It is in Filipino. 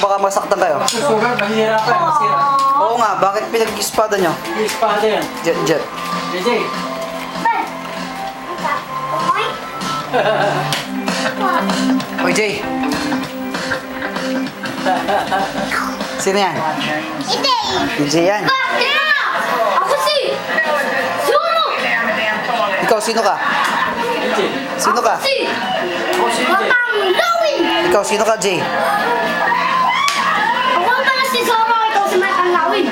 baka masaktan kayo. Susugat, mahihirapan, masira. Oo nga, bakit pinag-espada nyo? Yung espada yan. Jet, jet. JJ. Oy, Jay. Sino yan? Si Jay yan. Ako si Zoro! Ikaw, sino ka? JJ. Sino ka? Si Ako si JJ. Batang Lawin! Ikaw, sino ka, Jay? Ako pala si Zoro, ikaw si Batang Lawin.